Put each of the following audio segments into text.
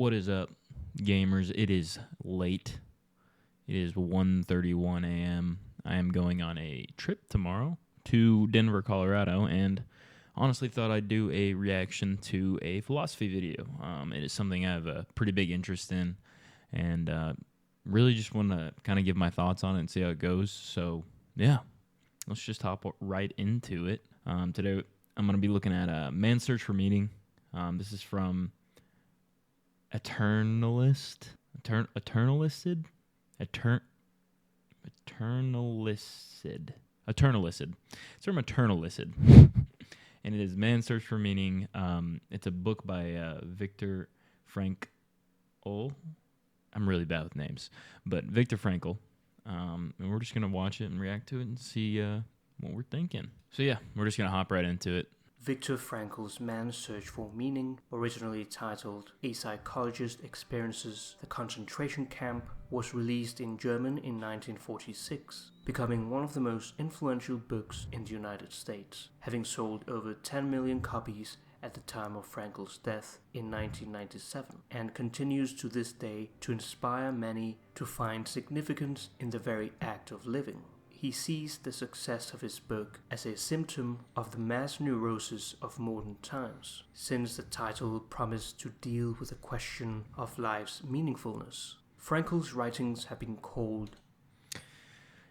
What is up, gamers? It is late. It is 1:31 a.m. I am going on a trip tomorrow to Denver, Colorado, and honestly thought I'd do a reaction to a philosophy video. It is something I have a pretty big interest in, and really just want to kind of give my thoughts on it and see how it goes. So, yeah, let's just hop right into it. Today, I'm going to be looking at Man's Search for Meaning. This is from Eternalisted. Eternalisted. It's from Eternalisted. And it is Man's Search for Meaning. It's a book by Viktor Frankl. I'm really bad with names. But Viktor Frankl. And we're just going to watch it and react to it and see what we're thinking. So yeah, we're just going to hop right into it. Viktor Frankl's Man's Search for Meaning, originally titled A Psychologist Experiences the Concentration Camp, was released in German in 1946, becoming one of the most influential books in the United States, having sold over 10 million copies at the time of Frankl's death in 1997, and continues to this day to inspire many to find significance in the very act of living. He sees the success of his book as a symptom of the mass neurosis of modern times, since the title promised to deal with the question of life's meaningfulness. Frankl's writings have been called...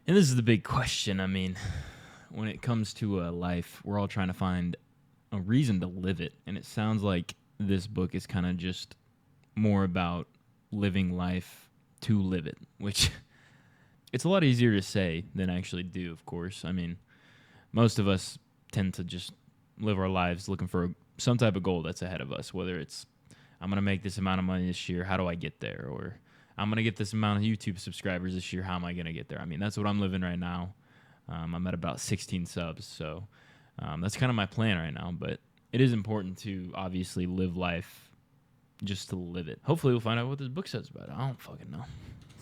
And this is the big question. I mean, when it comes to life, we're all trying to find a reason to live it. And it sounds like this book is kind of just more about living life to live it, which... It's a lot easier to say than actually do, of course. I mean, most of us tend to just live our lives looking for some type of goal that's ahead of us, whether it's, I'm going to make this amount of money this year, how do I get there? Or I'm going to get this amount of YouTube subscribers this year, how am I going to get there? I mean, that's what I'm living right now. I'm at about 16 subs, so that's kind of my plan right now. But it is important to obviously live life just to live it. Hopefully we'll find out what this book says about it. I don't fucking know.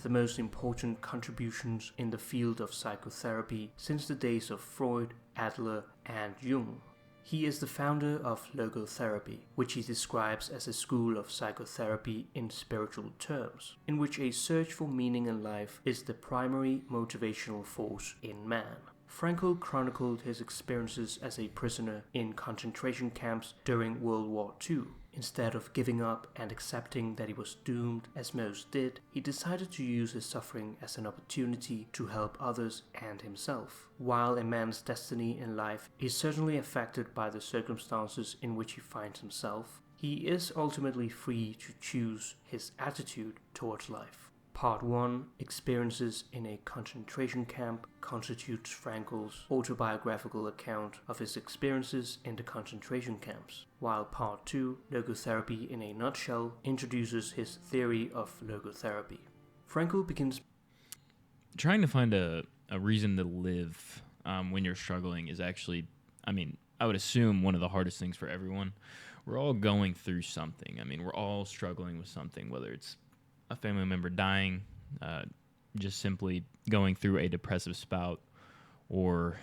The most important contributions in the field of psychotherapy since the days of Freud, Adler, and Jung. He is the founder of logotherapy, which he describes as a school of psychotherapy in spiritual terms, in which a search for meaning in life is the primary motivational force in man. Frankl chronicled his experiences as a prisoner in concentration camps during World War II. Instead of giving up and accepting that he was doomed, as most did, he decided to use his suffering as an opportunity to help others and himself. While a man's destiny in life is certainly affected by the circumstances in which he finds himself, he is ultimately free to choose his attitude towards life. Part 1, Experiences in a Concentration Camp, constitutes Frankl's autobiographical account of his experiences in the concentration camps, while Part 2, Logotherapy in a Nutshell, introduces his theory of logotherapy. Frankl begins... Trying to find a reason to live when you're struggling is actually, I mean, I would assume one of the hardest things for everyone. We're all going through something. I mean, we're all struggling with something, whether it's a family member dying, just simply going through a depressive spout, or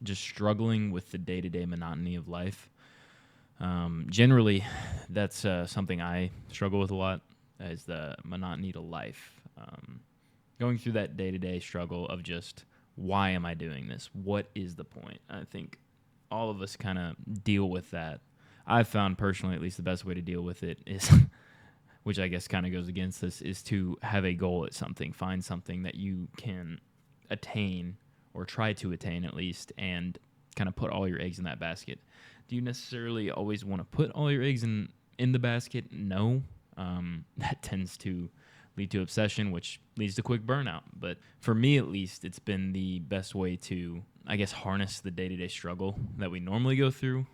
just struggling with the day-to-day monotony of life. Generally, that's something I struggle with a lot, is the monotony to life. Going through that day-to-day struggle of just, why am I doing this? What is the point? I think all of us kind of deal with that. I've found personally, at least the best way to deal with it is... which I guess kind of goes against this, is to have a goal at something. Find something that you can attain, or try to attain at least, and kind of put all your eggs in that basket. Do you necessarily always want to put all your eggs in the basket? No. That tends to lead to obsession, which leads to quick burnout. But for me, at least, it's been the best way to, I guess, harness the day-to-day struggle that we normally go through,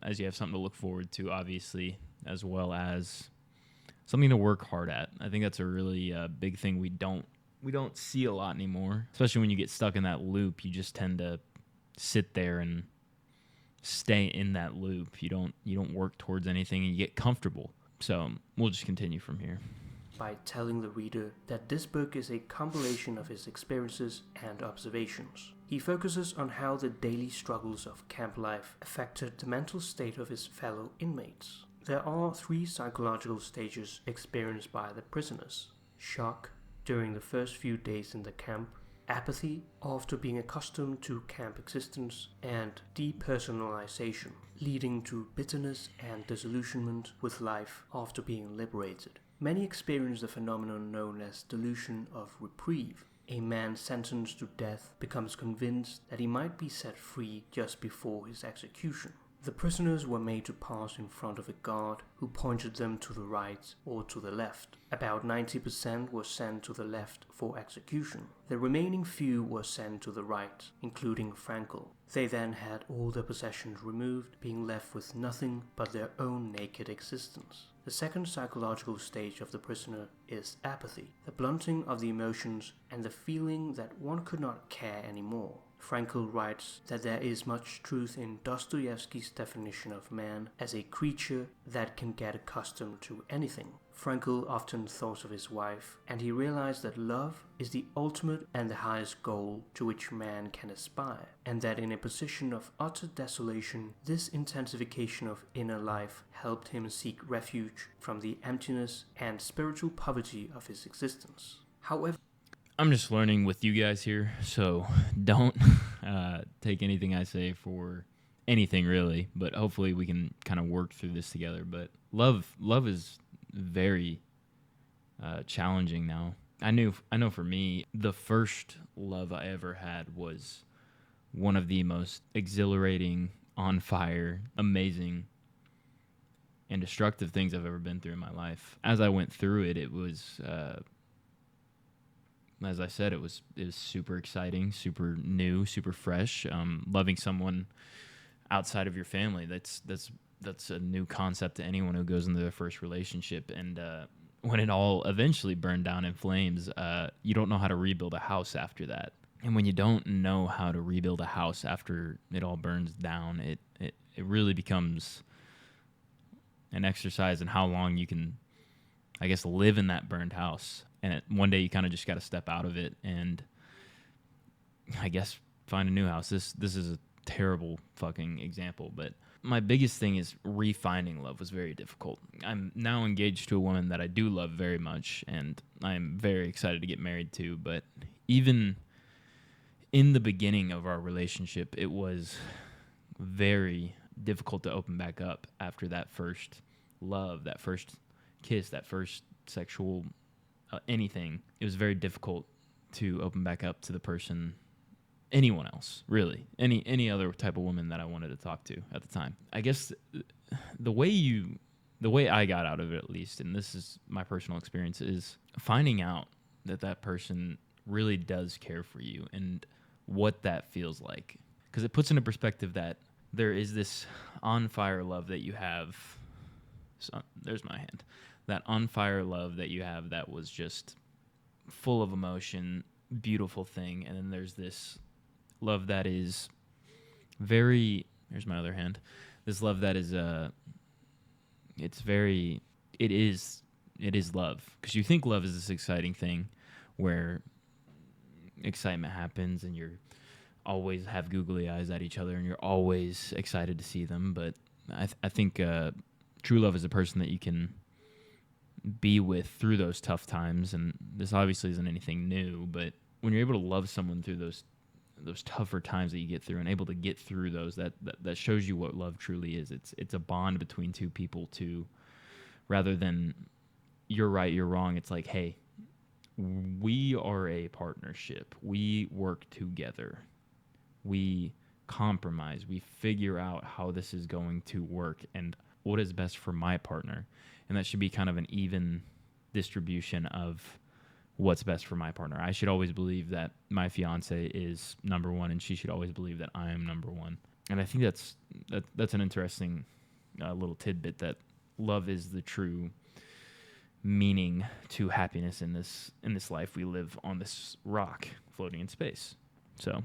as you have something to look forward to, obviously, as well as... something to work hard at. I think that's a really big thing we don't see a lot anymore. Especially when you get stuck in that loop, you just tend to sit there and stay in that loop. You don't work towards anything, and you get comfortable. So we'll just continue from here. By telling the reader that this book is a compilation of his experiences and observations. He focuses on how the daily struggles of camp life affected the mental state of his fellow inmates. There are 3 psychological stages experienced by the prisoners: shock during the first few days in the camp, apathy after being accustomed to camp existence, and depersonalization, leading to bitterness and disillusionment with life after being liberated. Many experience the phenomenon known as delusion of reprieve. A man sentenced to death becomes convinced that he might be set free just before his execution. The prisoners were made to pass in front of a guard who pointed them to the right or to the left. About 90% were sent to the left for execution. The remaining few were sent to the right, including Frankel. They then had all their possessions removed, being left with nothing but their own naked existence. The second psychological stage of the prisoner is apathy, the blunting of the emotions and the feeling that one could not care anymore. Frankel writes that there is much truth in Dostoevsky's definition of man as a creature that can get accustomed to anything. Frankel often thought of his wife, and he realized that love is the ultimate and the highest goal to which man can aspire, and that in a position of utter desolation, this intensification of inner life helped him seek refuge from the emptiness and spiritual poverty of his existence. However, I'm just learning with you guys here, so don't take anything I say for anything really, but hopefully we can kind of work through this together. But love is very challenging now. I know for me, the first love I ever had was one of the most exhilarating, on fire, amazing, and destructive things I've ever been through in my life. As I went through it, it was... as I said, it was super exciting, super new, super fresh. Loving someone outside of your family, that's a new concept to anyone who goes into their first relationship. And when it all eventually burned down in flames, you don't know how to rebuild a house after that. And when you don't know how to rebuild a house after it all burns down, it really becomes an exercise in how long you can, I guess, live in that burned house. And one day you kind of just got to step out of it and, I guess, find a new house. This is a terrible fucking example, but my biggest thing is refinding love was very difficult. I'm now engaged to a woman that I do love very much, and I'm very excited to get married to, but even in the beginning of our relationship, it was very difficult to open back up after that first love, that first kiss, that first sexual anything. It was very difficult to open back up to the person, anyone else, really, any other type of woman that I wanted to talk to at the time. I guess the way I got out of it, at least, and this is my personal experience, is finding out that person really does care for you and what that feels like. Because it puts into perspective that there is this on-fire love that you have. So, there's my hand. That on-fire love that you have that was just full of emotion, beautiful thing. And then there's this love that is very... Here's my other hand. This love that is... It is love. Because you think love is this exciting thing where excitement happens and you're always have googly eyes at each other and you're always excited to see them. But I think true love is a person that you can be with through those tough times. And this obviously isn't anything new, but when you're able to love someone through those tougher times that you get through and able to get through those, that shows you what love truly is. It's a bond between two people rather than you're right, you're wrong. It's like, hey, we are a partnership. We work together. We compromise. We figure out how this is going to work and what is best for my partner. And that should be kind of an even distribution of what's best for my partner. I should always believe that my fiance is number one, and she should always believe that I am number one. And I think that's an interesting little tidbit, that love is the true meaning to happiness in this life we live on this rock floating in space. So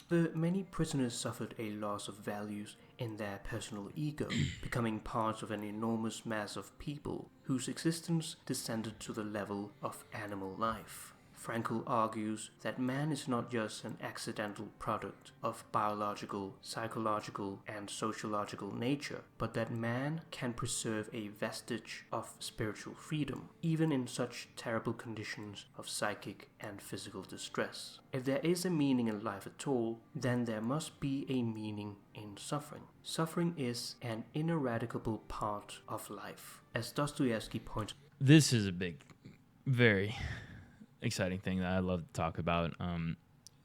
the many prisoners suffered a loss of values in their personal ego, becoming part of an enormous mass of people whose existence descended to the level of animal life. Frankl argues that man is not just an accidental product of biological, psychological, and sociological nature, but that man can preserve a vestige of spiritual freedom, even in such terrible conditions of psychic and physical distress. If there is a meaning in life at all, then there must be a meaning in suffering. Suffering is an ineradicable part of life. As Dostoevsky points, this is a big, very exciting thing that I love to talk about.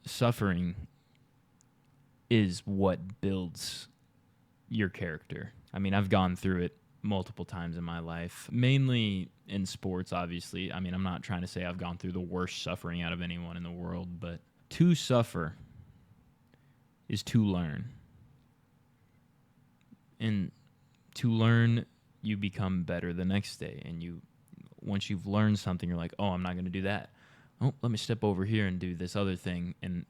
Suffering is what builds your character. I mean, I've gone through it multiple times in my life, mainly in sports, obviously. I mean, I'm not trying to say I've gone through the worst suffering out of anyone in the world, but to suffer is to learn. And to learn, you become better the next day. And once you've learned something, you're like, oh, I'm not going to do that. Oh, let me step over here and do this other thing and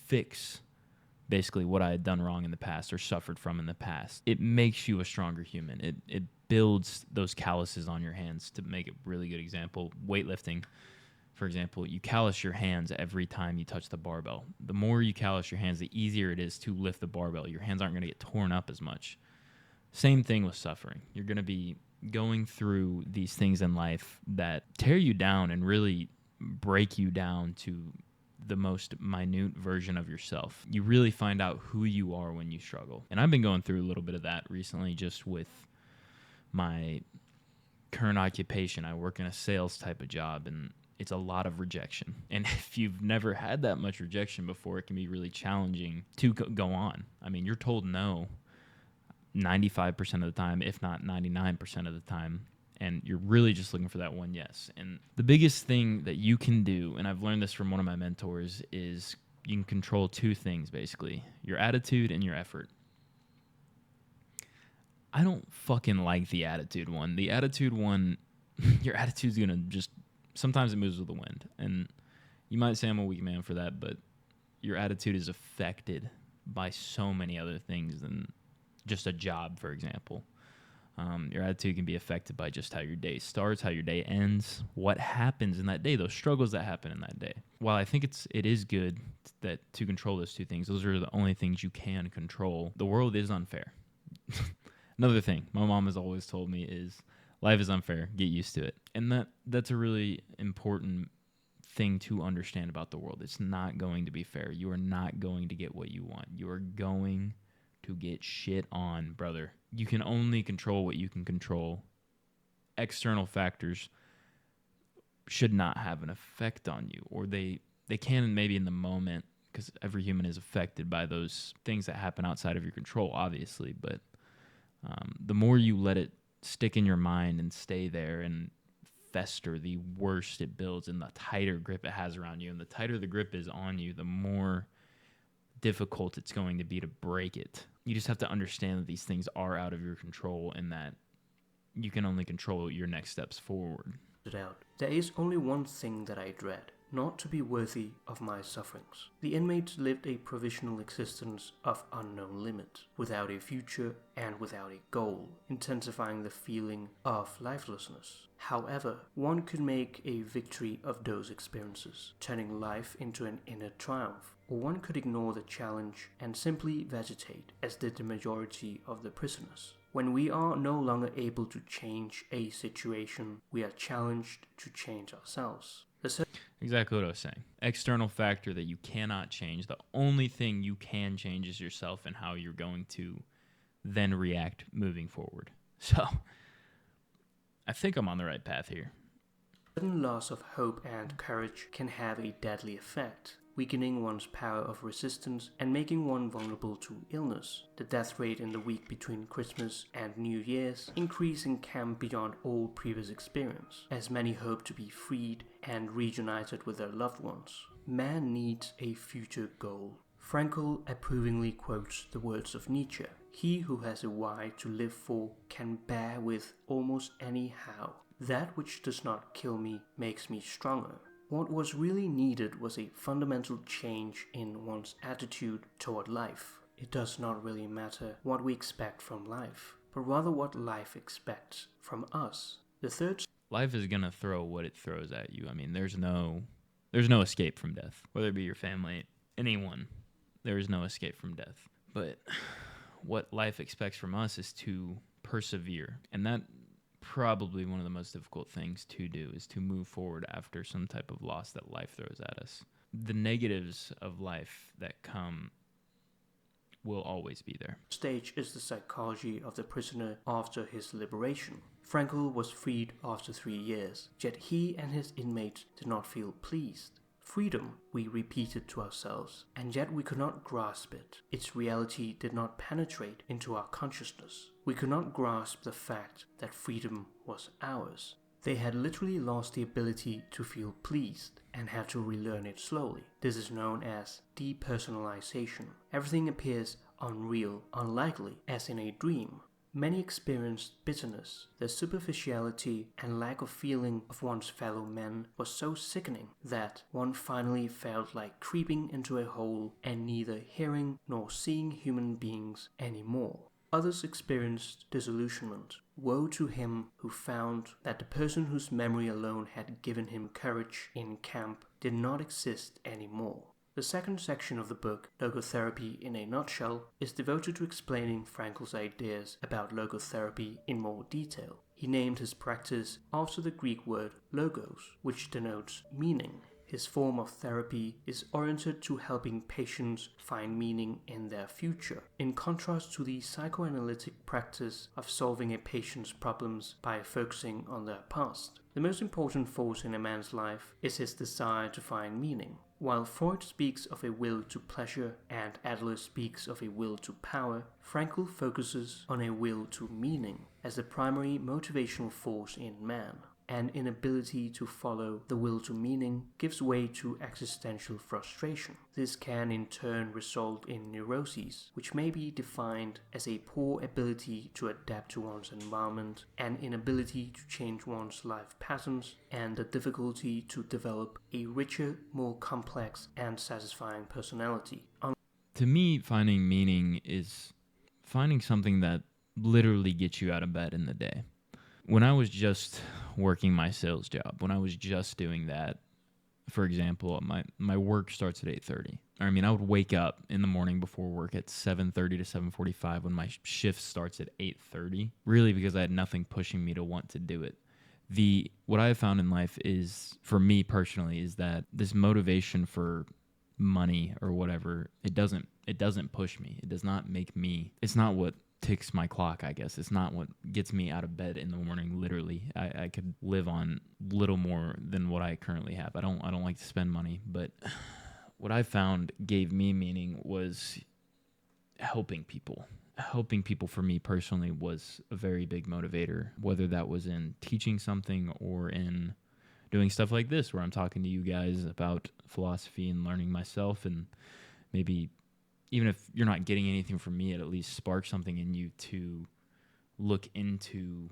fix basically what I had done wrong in the past or suffered from in the past. It makes you a stronger human. It builds those calluses on your hands. To make a really good example, weightlifting, for example, you callus your hands every time you touch the barbell. The more you callus your hands, the easier it is to lift the barbell. Your hands aren't going to get torn up as much. Same thing with suffering. You're going to be going through these things in life that tear you down and really break you down to the most minute version of yourself. You really find out who you are when you struggle. And I've been going through a little bit of that recently just with my current occupation. I work in a sales type of job, and it's a lot of rejection. And if you've never had that much rejection before, it can be really challenging to go on. I mean, you're told no 95% of the time, if not 99% of the time. And you're really just looking for that one yes. And the biggest thing that you can do, and I've learned this from one of my mentors, is you can control two things, basically. Your attitude and your effort. I don't fucking like the attitude one. The attitude one, your attitude's going to just, sometimes it moves with the wind. And you might say I'm a weak man for that, but your attitude is affected by so many other things than just a job, for example. Your attitude can be affected by just how your day starts, how your day ends, what happens in that day, those struggles that happen in that day. While I think it is good that to control those two things, those are the only things you can control. The world is unfair. Another thing my mom has always told me is life is unfair. Get used to it. And that's a really important thing to understand about the world. It's not going to be fair. You are not going to get what you want. You are going to get shit on, brother. You can only control what you can control. External factors should not have an effect on you, or they can maybe in the moment, because every human is affected by those things that happen outside of your control, obviously. But the more you let it stick in your mind and stay there and fester, the worse it builds and the tighter grip it has around you. And the tighter the grip is on you, the more difficult it's going to be to break it. You just have to understand that these things are out of your control and that you can only control your next steps forward. There is only one thing that I dread, not to be worthy of my sufferings. The inmates lived a provisional existence of unknown limit, without a future and without a goal, intensifying the feeling of lifelessness. However, one could make a victory of those experiences, turning life into an inner triumph. Or one could ignore the challenge and simply vegetate, as did the majority of the prisoners. When we are no longer able to change a situation, we are challenged to change ourselves. Exactly what I was saying. External factor that you cannot change. The only thing you can change is yourself and how you're going to then react moving forward. So, I think I'm on the right path here. Sudden loss of hope and courage can have a deadly effect, weakening one's power of resistance and making one vulnerable to illness. The death rate in the week between Christmas and New Year's increased in camp beyond all previous experience, as many hope to be freed and reunited with their loved ones. Man needs a future goal. Frankl approvingly quotes the words of Nietzsche: "He who has a why to live for can bear with almost any how. That which does not kill me makes me stronger." What was really needed was a fundamental change in one's attitude toward life. It does not really matter what we expect from life, but rather what life expects from us. The third life is going to throw what it throws at you. I mean, there's no There's no escape from death, whether it be your family, anyone. There is no escape from death. But what life expects from us is to persevere. And that probably one of the most difficult things to do is to move forward after some type of loss that life throws at us. The negatives of life that come will always be there. Stage is the psychology of the prisoner after his liberation. Frankl was freed after 3 years, yet he and his inmates did not feel pleased. Freedom, we repeated to ourselves, and yet we could not grasp it. Its reality did not penetrate into our consciousness. We could not grasp the fact that freedom was ours. They had literally lost the ability to feel pleased and had to relearn it slowly. This is known as depersonalization. Everything appears unreal, unlikely, as in a dream. Many experienced bitterness. The superficiality and lack of feeling of one's fellow men was so sickening that one finally felt like creeping into a hole and neither hearing nor seeing human beings anymore. Others experienced disillusionment. Woe to him who found that the person whose memory alone had given him courage in camp did not exist anymore. The second section of the book, Logotherapy in a Nutshell, is devoted to explaining Frankl's ideas about logotherapy in more detail. He named his practice after the Greek word logos, which denotes meaning. His form of therapy is oriented to helping patients find meaning in their future, in contrast to the psychoanalytic practice of solving a patient's problems by focusing on their past. The most important force in a man's life is his desire to find meaning. While Freud speaks of a will to pleasure and Adler speaks of a will to power, Frankl focuses on a will to meaning as the primary motivational force in man. An inability to follow the will to meaning gives way to existential frustration. This can in turn result in neuroses, which may be defined as a poor ability to adapt to one's environment, an inability to change one's life patterns, and the difficulty to develop a richer, more complex, and satisfying personality. To me, finding meaning is finding something that literally gets you out of bed in the day. When I was just working my sales job, when I was just doing that, for example, my work starts at 8:30. I mean, I would wake up in the morning before work at 7:30 to 7:45 when my shift starts at 8:30, really because I had nothing pushing me to want to do it. What I have found in life is, for me personally, is that this motivation for money or whatever, it doesn't push me. It does not make me, it's not what ticks my clock, I guess. It's not what gets me out of bed in the morning, literally. I could live on little more than what I currently have. I don't like to spend money, but what I found gave me meaning was helping people. Helping people for me personally was a very big motivator, whether that was in teaching something or in doing stuff like this, where I'm talking to you guys about philosophy and learning myself, and maybe even if you're not getting anything from me, it at least sparks something in you to look into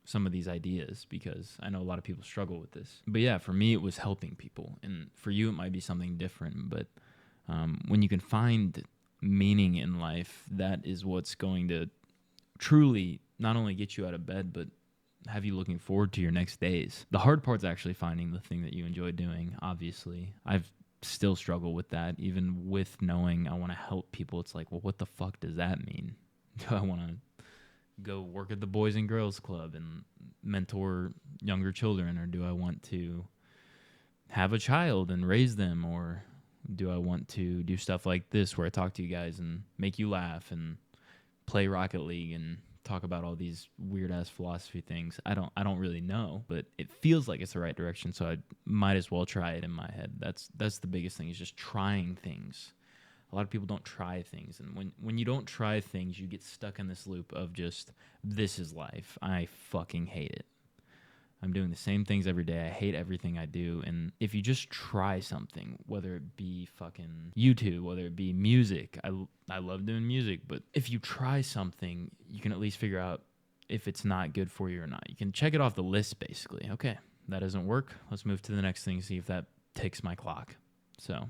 some of these ideas, because I know a lot of people struggle with this. But yeah, for me, it was helping people. And for you, it might be something different. But when you can find meaning in life, that is what's going to truly not only get you out of bed, but have you looking forward to your next days. The hard part's actually finding the thing that you enjoy doing, obviously. I've still struggle with that, even with knowing I want to help people. It's like, well, what the fuck does that mean? Do I want to go work at the Boys and Girls Club and mentor younger children, or do I want to have a child and raise them, or do I want to do stuff like this where I talk to you guys and make you laugh and play Rocket League and talk about all these weird ass philosophy things? I don't really know, but it feels like it's the right direction, so I might as well try it in my head. That's the biggest thing, is just trying things. A lot of people don't try things, and when you don't try things, you get stuck in this loop of just, this is life. I fucking hate it. I'm doing the same things every day. I hate everything I do. And if you just try something, whether it be fucking YouTube, whether it be music, I love doing music, but if you try something, you can at least figure out if it's not good for you or not. You can check it off the list, basically. Okay, that doesn't work. Let's move to the next thing, see if that ticks my clock. So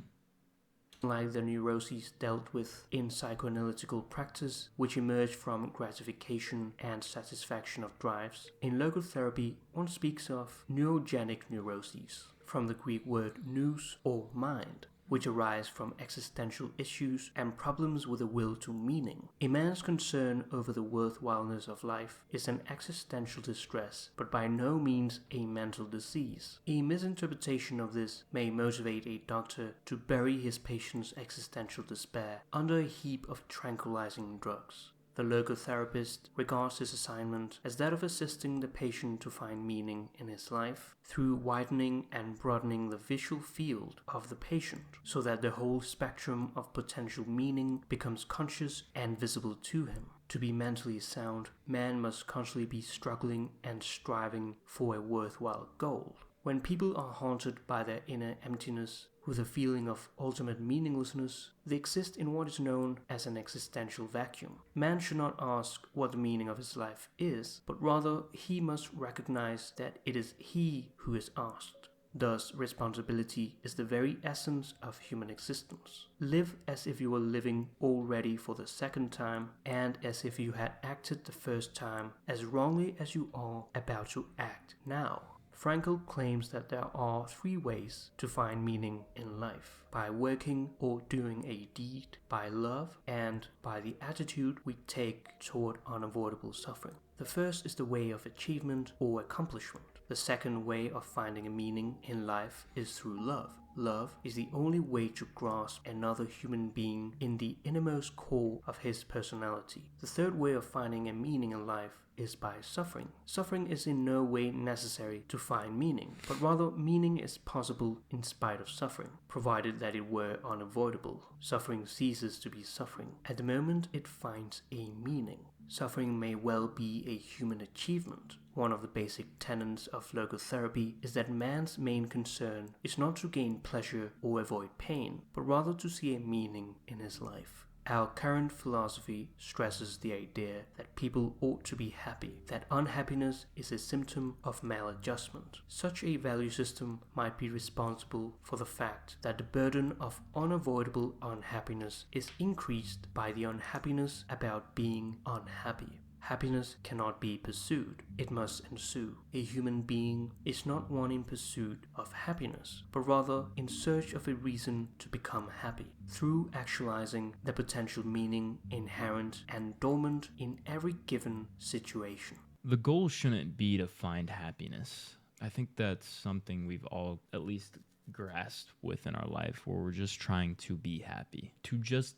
like the neuroses dealt with in psychoanalytical practice, which emerge from gratification and satisfaction of drives. In logotherapy, one speaks of neurogenic neuroses, from the Greek word nous or mind, which arise from existential issues and problems with the will to meaning. A man's concern over the worthwhileness of life is an existential distress, but by no means a mental disease. A misinterpretation of this may motivate a doctor to bury his patient's existential despair under a heap of tranquilizing drugs. The logotherapist regards his assignment as that of assisting the patient to find meaning in his life through widening and broadening the visual field of the patient so that the whole spectrum of potential meaning becomes conscious and visible to him. To be mentally sound, man must constantly be struggling and striving for a worthwhile goal. When people are haunted by their inner emptiness, with a feeling of ultimate meaninglessness, they exist in what is known as an existential vacuum. Man should not ask what the meaning of his life is, but rather he must recognize that it is he who is asked. Thus, responsibility is the very essence of human existence. Live as if you were living already for the second time, and as if you had acted the first time as wrongly as you are about to act now. Frankl claims that there are 3 ways to find meaning in life: by working or doing a deed, by love, and by the attitude we take toward unavoidable suffering. The first is the way of achievement or accomplishment. The second way of finding a meaning in life is through love. Love is the only way to grasp another human being in the innermost core of his personality. The third way of finding a meaning in life is by suffering. Suffering is in no way necessary to find meaning, but rather meaning is possible in spite of suffering, provided that it were unavoidable. Suffering ceases to be suffering at the moment it finds a meaning. Suffering may well be a human achievement. One of the basic tenets of logotherapy is that man's main concern is not to gain pleasure or avoid pain, but rather to see a meaning in his life. Our current philosophy stresses the idea that people ought to be happy, that unhappiness is a symptom of maladjustment. Such a value system might be responsible for the fact that the burden of unavoidable unhappiness is increased by the unhappiness about being unhappy. Happiness cannot be pursued, it must ensue. A human being is not one in pursuit of happiness, but rather in search of a reason to become happy, through actualizing the potential meaning inherent and dormant in every given situation. The goal shouldn't be to find happiness. I think that's something we've all at least grasped within our life, where we're just trying to be happy. To just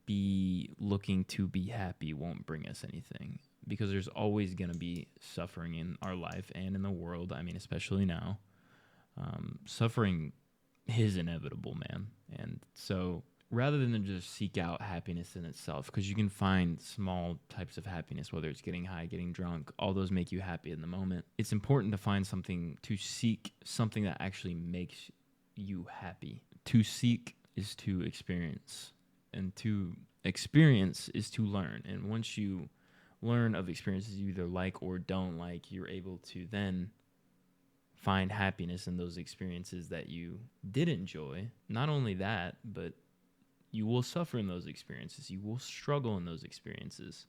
be looking to be happy won't bring us anything, because there's always going to be suffering in our life and in the world. I mean, especially now, suffering is inevitable, man. And so rather than just seek out happiness in itself, because you can find small types of happiness, whether it's getting high, getting drunk, all those make you happy in the moment. It's important to find something, to seek something that actually makes you happy. To seek is to experience, and to experience is to learn. And once you learn of experiences you either like or don't like, you're able to then find happiness in those experiences that you did enjoy. Not only that, but you will suffer in those experiences. You will struggle in those experiences.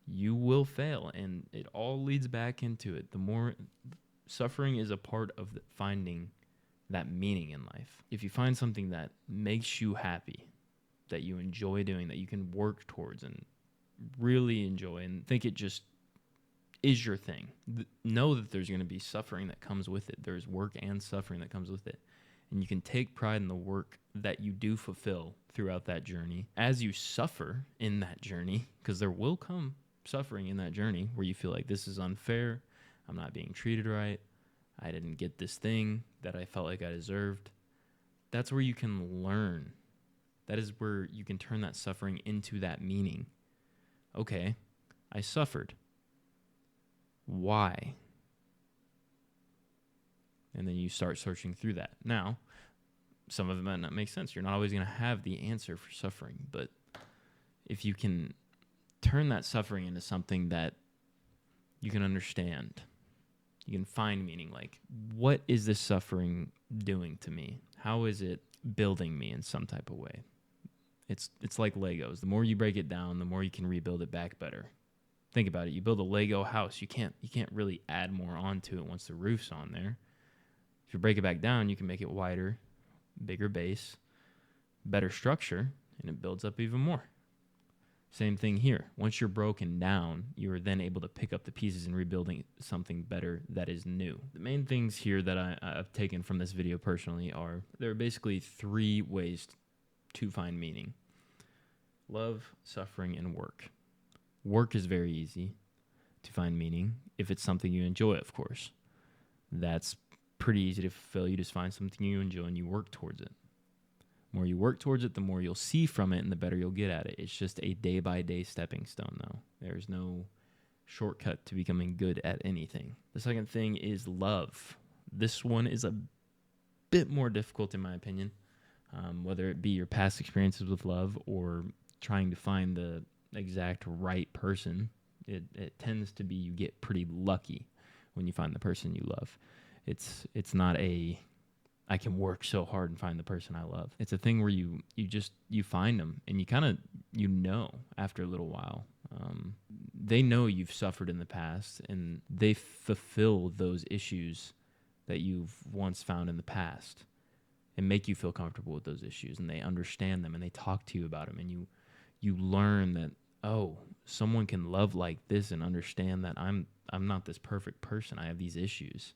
You will fail, and it all leads back into it. The more suffering is a part of finding that meaning in life. If you find something that makes you happy, that you enjoy doing, that you can work towards and really enjoy and think it just is your thing, know that there's going to be suffering that comes with it. There's work and suffering that comes with it. And you can take pride in the work that you do fulfill throughout that journey as you suffer in that journey, because there will come suffering in that journey where you feel like this is unfair, I'm not being treated right, I didn't get this thing that I felt like I deserved. That's where you can learn. That is where you can turn that suffering into that meaning. Okay, I suffered. Why? And then you start searching through that. Now, some of it might not make sense. You're not always going to have the answer for suffering. But if you can turn that suffering into something that you can understand, you can find meaning. Like, what is this suffering doing to me? How is it building me in some type of way. It's like Legos. The more you break it down, the more you can rebuild it back better. Think about it. You build a Lego house, you can't really add more onto it once the roof's on there. If you break it back down, you can make it wider, bigger base, better structure, and it builds up even more. Same thing here. Once you're broken down, you're then able to pick up the pieces and rebuilding something better that is new. The main things here that I've taken from this video personally are there are basically 3 ways to find meaning: love, suffering, and work. Work is very easy to find meaning if it's something you enjoy, of course. That's pretty easy to fulfill. You just find something you enjoy and you work towards it. The more you work towards it, the more you'll see from it and the better you'll get at it. It's just a day-by-day stepping stone, though. There's no shortcut to becoming good at anything. The second thing is love. This one is a bit more difficult, in my opinion, whether it be your past experiences with love or trying to find the exact right person. It tends to be you get pretty lucky when you find the person you love. It's not a I can work so hard and find the person I love. It's a thing where you find them and you kind of after a little while. They know you've suffered in the past and they fulfill those issues that you've once found in the past and make you feel comfortable with those issues, and they understand them and they talk to you about them, and you learn that, oh, someone can love like this and understand that I'm not this perfect person. I have these issues,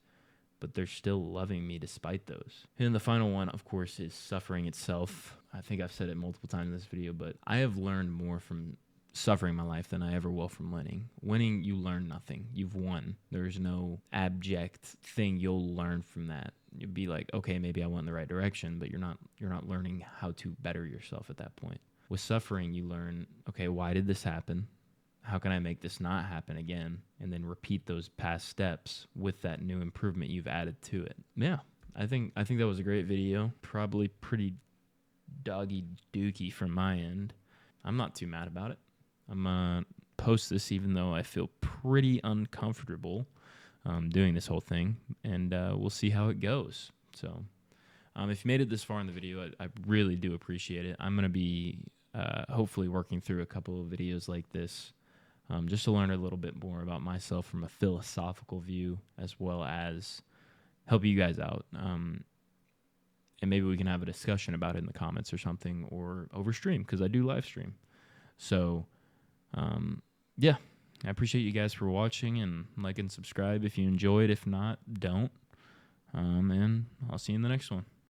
but they're still loving me despite those. And then the final one, of course, is suffering itself. I think I've said it multiple times in this video, but I have learned more from suffering in my life than I ever will from winning. Winning, you learn nothing. You've won. There's no abject thing you'll learn from that. You'd be like, okay, maybe I went in the right direction, but you're not learning how to better yourself at that point. With suffering, you learn, okay, why did this happen? How can I make this not happen again? And then repeat those past steps with that new improvement you've added to it. Yeah, I think that was a great video. Probably pretty doggy dookie from my end. I'm not too mad about it. I'm going to post this even though I feel pretty uncomfortable doing this whole thing. And we'll see how it goes. So if you made it this far in the video, I really do appreciate it. I'm going to be hopefully working through a couple of videos like this. Just to learn a little bit more about myself from a philosophical view, as well as help you guys out. And maybe we can have a discussion about it in the comments or something, or over stream, because I do live stream. So, yeah, I appreciate you guys for watching, and like and subscribe if you enjoyed. If not, don't. And I'll see you in the next one.